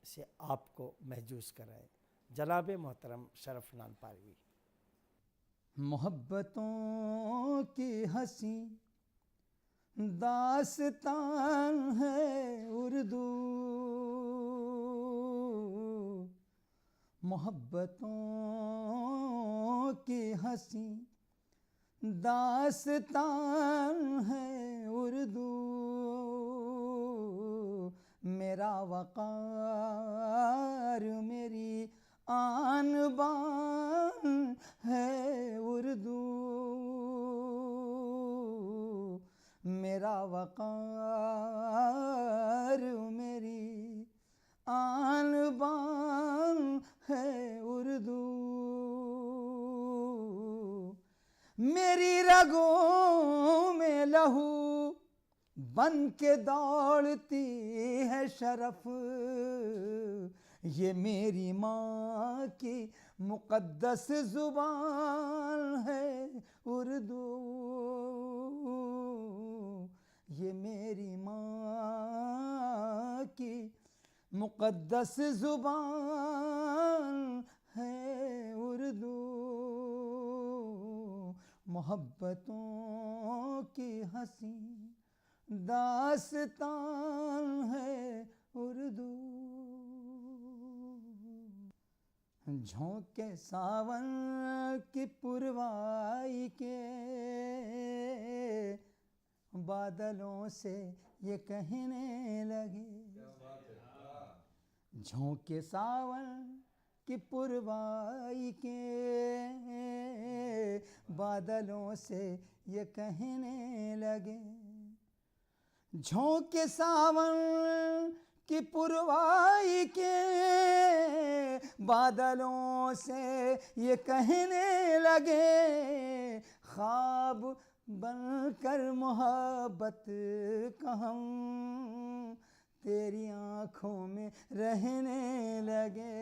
से आपको महजूज़ कराए। जनाब मोहतरम शरफ नानपारवी। मोहब्बतों की हंसी दास्तान है उर्दू, मोहब्बतों की हंसी दास्तान है उर्दू, मेरा वक़ार मेरी आन बान है उर्दू, मेरा वक़ार मेरी आन बान है उर्दू, मेरी रगों में लहू बन के दौड़ती है शरफ, ये मेरी माँ की मुक़द्दस ज़ुबान है उर्दू, ये मेरी माँ की मुक़द्दस ज़ुबान है उर्दू, मोहब्बतों की हंसी दास्तान है उर्दू। झोंके सावन की पुरवाई के बादलों से ये कहने लगे। झोंके सावन की पुरवाई के बादलों से ये कहने लगे। झोंके सावन की पुरवाई के बादलों से ये कहने लगे। ख्वाब बनकर मोहब्बत का हम तेरी आँखों में रहने लगे।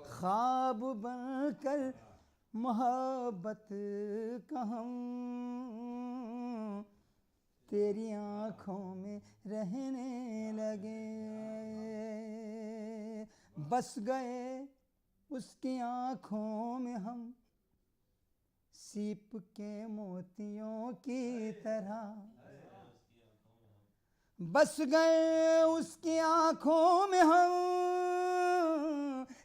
ख्वाब बनकर मोहब्बत का हम तेरी आँखों में रहने लगे। बस गए उसकी आँखों में हम सीप के मोतियों की तरह। बस गए उसकी आँखों में हम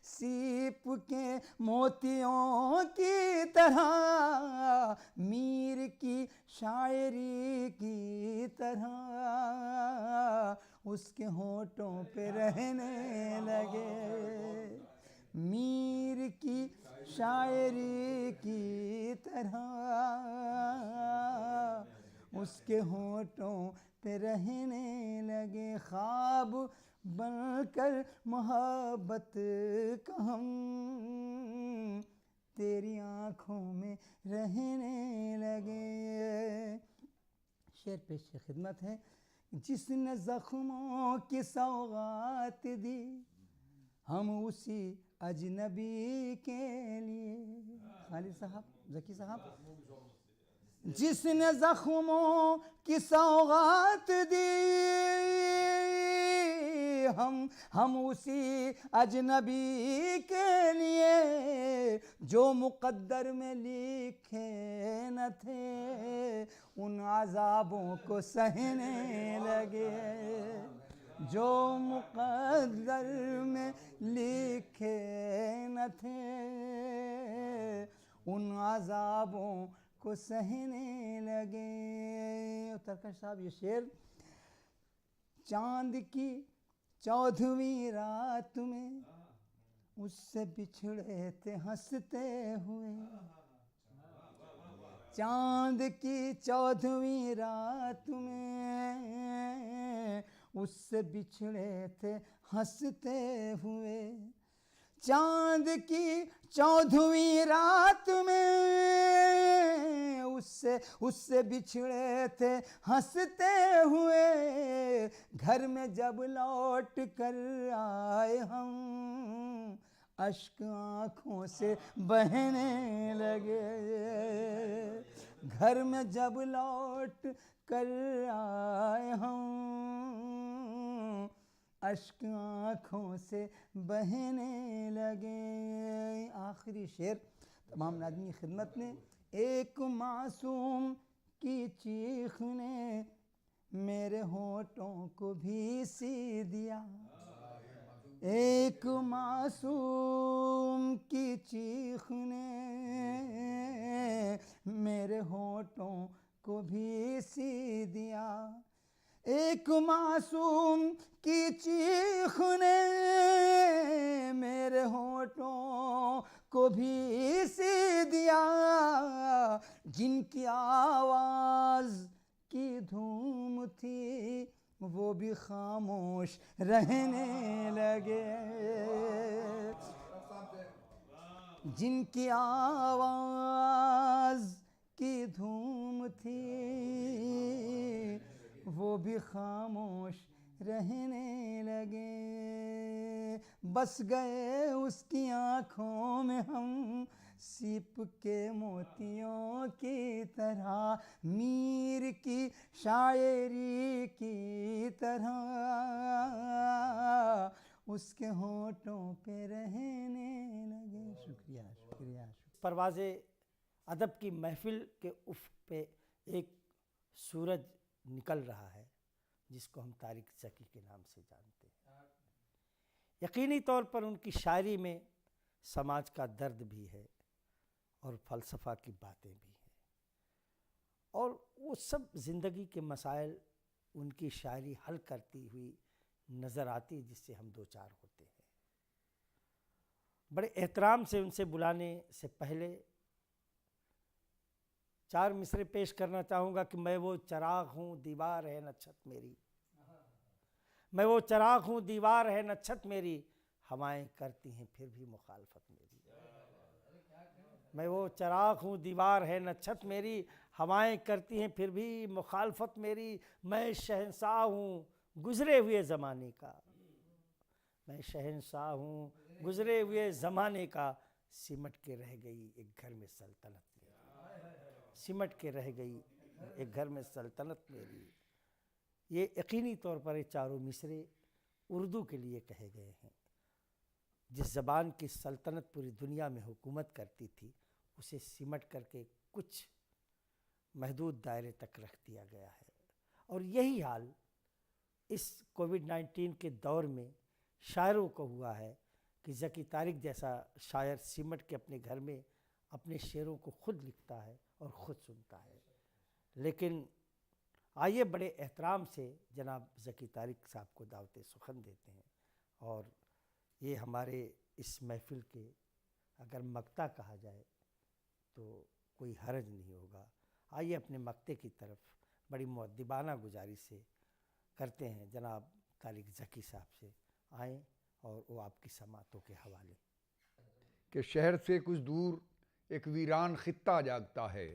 सीप के मोतियों की तरह। मीर की शायरी की तरह उसके होठों पे रहने लगे। मीर की शायरी की तरह उसके होठों पे रहने लगे। ख्वाब बनकर मोहब्बत का हम तेरी आँखों में रहने लगे। शेर पेश खिदमत है। जिसने ज़ख्मों की सौगात दी हम उसी अजनबी के लिए। खालिद साहब, ज़की साहब। जिसने ज़ख्मों की सौगात दी हम उसी अजनबी के लिए। जो मुक़द्दर में लिखे न थे उन अज़ाबों को सहने लगे। जो मुक़द्दर में लिखे न थे उन अज़ाबों को सहने लगे। तरकश साहब ये शेर। चांद की 14वीं रात में उससे बिछड़े थे हंसते हुए। चांद की 14वीं रात में उससे बिछड़े थे हंसते हुए। चांद की 14वीं रात में उससे बिछड़े थे हंसते हुए। घर में जब लौट कर आए हम अश्क आँखों से बहने लगे। घर में जब लौट कर आए हम अश्क आँखों से बहने लगे। आखिरी शेर तमाम नाज़रीन की खिदमत में। एक मासूम की चीख ने मेरे होठों को भी सी दिया। एक मासूम की चीख ने मेरे होठों को भी सी दिया। एक मासूम की चीख ने मेरे होठों को भी सी दिया। जिनकी आवाज़ की धूम थी वो भी खामोश रहने लगे। जिनकी आवाज़ की धूम थी वो भी खामोश रहने लगे। बस गए उसकी आँखों में हम सीप के मोतियों की तरह। मीर की शायरी की तरह उसके होठों पे रहने लगे। शुक्रिया शुक्रिया। परवाज़ अदब की महफिल के उफ़ पे एक सूरज निकल रहा है जिसको हम तारिक ज़की के नाम से जानते हैं। यकीनी तौर पर उनकी शायरी में समाज का दर्द भी है और फ़लसफ़ा की बातें भी हैं, और वो सब ज़िंदगी के मसाइल उनकी शायरी हल करती हुई नज़र आती, जिससे हम दो चार होते हैं। बड़े एहतराम से उनसे बुलाने से पहले चार मिसरे पेश करना चाहूँगा कि मैं वो चराग हूँ दीवार है न छत मेरी, मैं वो चराग हूँ दीवार है न छत मेरी, हवाएं करती हैं फिर भी मुखालफत मेरी। मैं वो चराग हूँ दीवार है न छत मेरी, हवाएं करती हैं फिर भी मुखालफत मेरी। मैं शहंशाह हूँ गुज़रे हुए ज़माने का, मैं शहंशाह हूँ गुज़रे हुए ज़माने का, सिमट के रह गई एक घर में सल्तनत मेरी, सिमट के रह गई एक घर में सल्तनत मेरी। ये यकीनी तौर पर ये चारों मिसरे उर्दू के लिए कहे गए हैं। जिस ज़बान की सल्तनत पूरी दुनिया में हुकूमत करती थी, उसे सिमट करके कुछ महदूद दायरे तक रख दिया गया है। और यही हाल इस कोविड-19 के दौर में शायरों को हुआ है कि ज़की तारिक जैसा शायर सिमट के अपने घर में अपने शेरों को खुद लिखता है और ख़ुद सुनता है। लेकिन आइए बड़े एहतराम से जनाब ज़की तारिक साहब को दावत सुखन देते हैं, और ये हमारे इस महफ़िल के अगर मक्ता कहा जाए तो कोई हर्ज नहीं होगा। आइए अपने मक्ते की तरफ बड़ी मुअद्दिबाना गुजारिश से करते हैं जनाब तारिक ज़की साहब से, आएँ और वो आपकी समातों के हवाले। कि शहर से कुछ दूर एक वीरान खित्ता जागता है,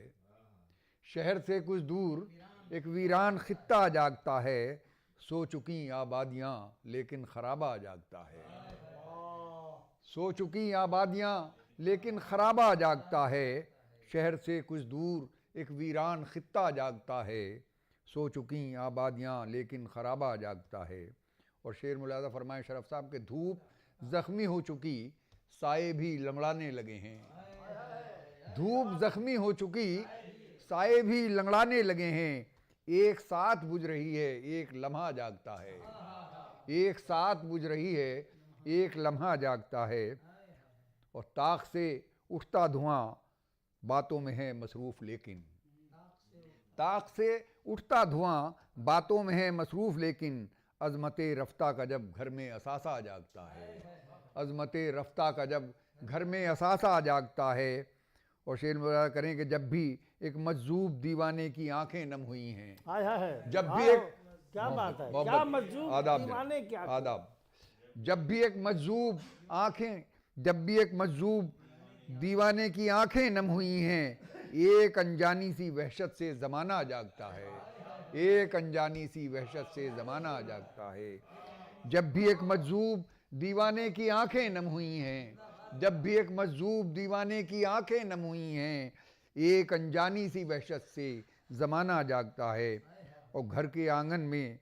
शहर से कुछ दूर एक वीरान खित्ता जागता है, सो चुकी आबादियाँ लेकिन खराबा जागता है, सो चुकी आबादियाँ लेकिन खराबा जागता है, शहर से कुछ दूर एक वीरान खित्ता जागता है, सो चुकी आबादियाँ लेकिन खराबा जागता है। और शेर मुलाजा फरमाए शरफ साहब के धूप ज़ख्मी हो चुकी साए भी लंगड़ाने लगे हैं, धूप ज़ख्मी हो चुकी साए भी लंगड़ाने लगे हैं, एक साथ बुझ रही है एक लम्हा जागता है, एक साथ बुझ रही है एक लम्हा जागता है। और ताक से उठता धुआं बातों में है मसरूफ़ लेकिन, ताक से उठता धुआं बातों में है मसरूफ़ लेकिन, अज़मते रफ्ता का जब घर में असासा जागता है, अज़मते रफ्ता का जब घर में असासा जागता है। और शेर मुराद करें कि जब भी एक मजजूब दीवाने की आंखें नम हुई हैं, हाय हाय, जब भी एक क्या बात है, मोहब्बत, क्या मजजूब आदाब दीवाने की आंखें। आदाब, जब भी एक मजजूब आंखें, जब भी एक मजजूब दीवाने की आंखें नम हुई हैं, एक अनजानी सी वहशत से ज़माना जागता है, एक अनजानी सी वहशत से ज़माना जागता है। जब भी एक मजजूब दीवाने की आंखें नम हुई हैं, जब भी एक मजजूब दीवाने की आंखें नम हुई हैं, एक अनजानी सी वहशत से ज़माना जागता है। और घर के आंगन में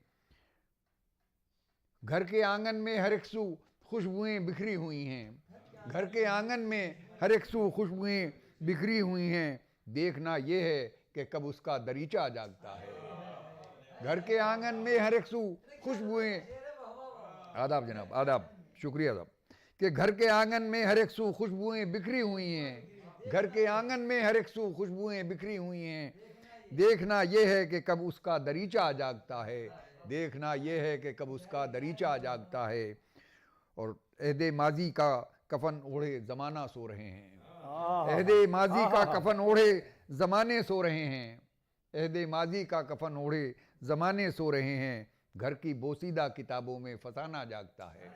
हर एक सू खुशबुएं बिखरी हुई हैं, घर के आंगन में हर एक सू खुशबुएं बिखरी हुई हैं, देखना ये है कि कब उसका दरीचा जागता है, घर के आंगन में हर एक सू खुशबुएं, आदाब जनाब आदाब, शुक्रिया साहब, कि घर के आंगन में हर एक सू खुशबुएं बिखरी हुई हैं, घर के आंगन में हर एक सू खुशबुएं बिखरी हुई हैं, देखना ये है कि कब उसका दरीचा जागता है, देखना ये है कि कब उसका दरीचा जागता है। और अहदे माजी का कफन ओढ़े ज़माना सो रहे हैं, अहदे माजी का कफन ओढ़े ज़माने सो रहे हैं, अहदे माजी का कफन ओढ़े ज़माने सो रहे हैं, घर की बोसीदा किताबों में फसाना जागता है,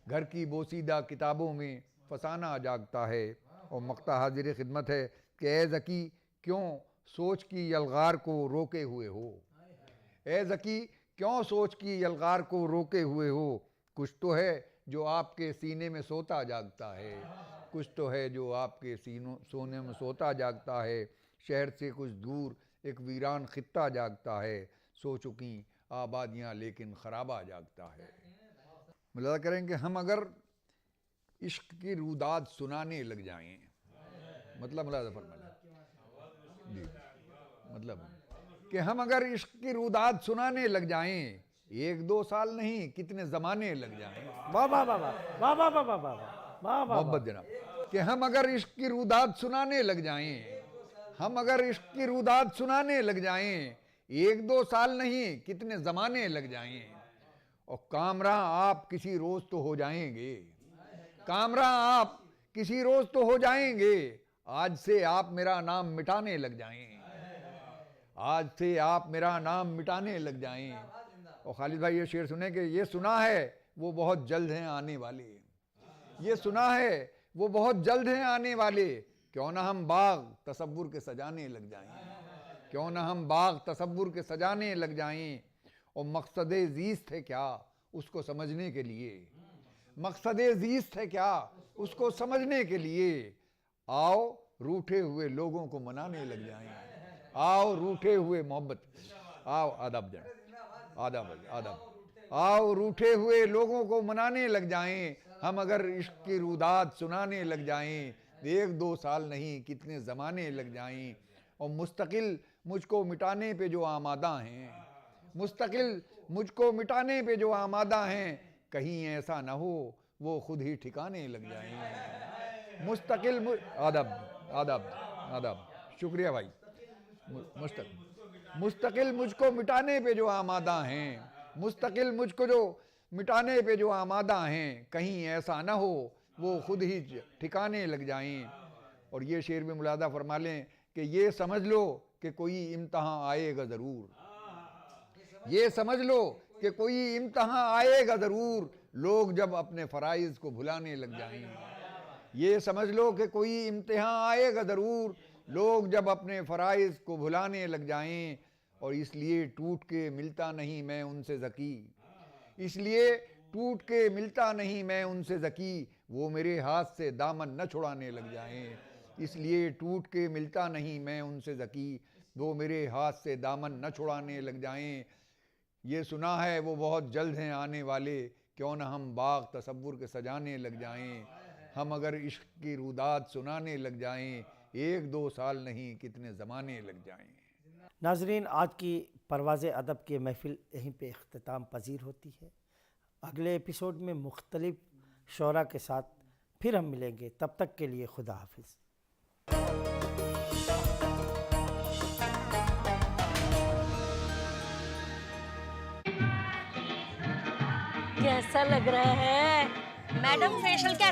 घर की बोसीदा किताबों में फसाना जागता है। और मक्ता हाजिर खिदमत है कि ए ज़की क्यों सोच की यलगार को रोके हुए हो, ए ज़की क्यों सोच की यलगार को रोके हुए हो, कुछ तो है जो आपके सीने में सोता जागता है, कुछ तो है जो आपके सोने में सोता जागता है, शहर से कुछ दूर एक वीरान खित्ता जागता है, सो चुकी आबादियाँ लेकिन खराबा जागता है। मुलाज़ा करें कि हम अगर इश्क की रुदाद सुनाने लग जाएं, मतलब मुलाज़ा फरमाइए जी, मतलब कि हम अगर इश्क की रुदात सुनाने लग जाएं, 1-2 साल नहीं कितने ज़माने लग जाएं। वाह वाह वाह वाह वाह वाह वाह वाह वाह वाह वाह मोहब्बत जनाब, कि हम अगर इश्क की रुदात सुनाने लग जाएं, हम अगर इश्क की रुदात सुनाने लग जाएं, 1-2 साल नहीं कितने ज़माने लग जाएं। और कामरा आप किसी रोज़ तो हो जाएंगे, कामरा आप किसी रोज़ तो हो जाएंगे, आज से आप मेरा नाम मिटाने लग जाएं, आज से आप मेरा नाम मिटाने लग जाएं। और खालिद भाई ये शेर सुने कि ये सुना है वो बहुत जल्द हैं आने वाले, ये सुना है वो बहुत जल्द हैं आने वाले, क्यों ना हम बाग तसव्वुर के सजाने लग जाएं, क्यों ना हम बाग तसव्वुर के सजाने लग जाएं। और मकसद ज़ीस्त है क्या उसको समझने के लिए, मकसद ज़ीस्त है क्या उसको समझने के लिए, आओ रूठे हुए लोगों को मनाने लग जाएं, आओ रूठे हुए मोहब्बत, आओ आदाब जाए, आदाब आदाब, आओ रूठे हुए लोगों को मनाने लग जाएं। हम अगर इश्क की रुदात सुनाने लग जाएं, 1-2 साल नहीं कितने ज़माने लग जाएं। और मुस्तकिल मुझको मिटाने पे जो आमादा हैं, मुस्तकिल मुझको मिटाने पे जो आमादा हैं, कहीं ऐसा ना हो वो खुद ही ठिकाने लग जाएं। मुस्तकिल आदाब आदाब आदाब, शुक्रिया भाई। मुस्तकिल मुझको मिटाने पे जो आमादा हैं, मुस्तकिल मुझको जो मिटाने पे जो आमादा हैं, कहीं ऐसा ना हो वो खुद ही ठिकाने लग जाएं। और ये शेर में मुलादा फरमा लें कि ये समझ लो कि कोई इम्तहान आएगा ज़रूर, ये समझ लो कि कोई इम्तहान आएगा ज़रूर, लोग जब अपने फ़राइज़ को भुलाने लग जाएं। ये समझ लो कि कोई इम्तिहान आएगा ज़रूर, लोग जब अपने फ़राइज़ को भुलाने लग जाएं। और इसलिए टूट के मिलता नहीं मैं उनसे ज़की, इसलिए टूट के मिलता नहीं मैं उनसे ज़की, वो मेरे हाथ से दामन न छुड़ाने लग जाएं। इसलिए टूट के मिलता नहीं मैं उनसे ज़की, वो मेरे हाथ से दामन न छुड़ाने लग जाएं। ये सुना है वो बहुत जल्द हैं आने वाले, क्यों ना हम बाग तसव्वुर के सजाने लग जाएं। हम अगर इश्क की रुदात सुनाने लग जाएं, 1-2 साल नहीं कितने ज़माने लग जाएं। नाजरीन, आज की परवाज़ अदब की महफ़िल यहीं पे इख्तिताम पजीर होती है। अगले एपिसोड में मुख्तलिफ शोरा के साथ फिर हम मिलेंगे, तब तक के लिए खुदा हाफिज़। कैसा लग रहा है मैडम? फेशियल कैसा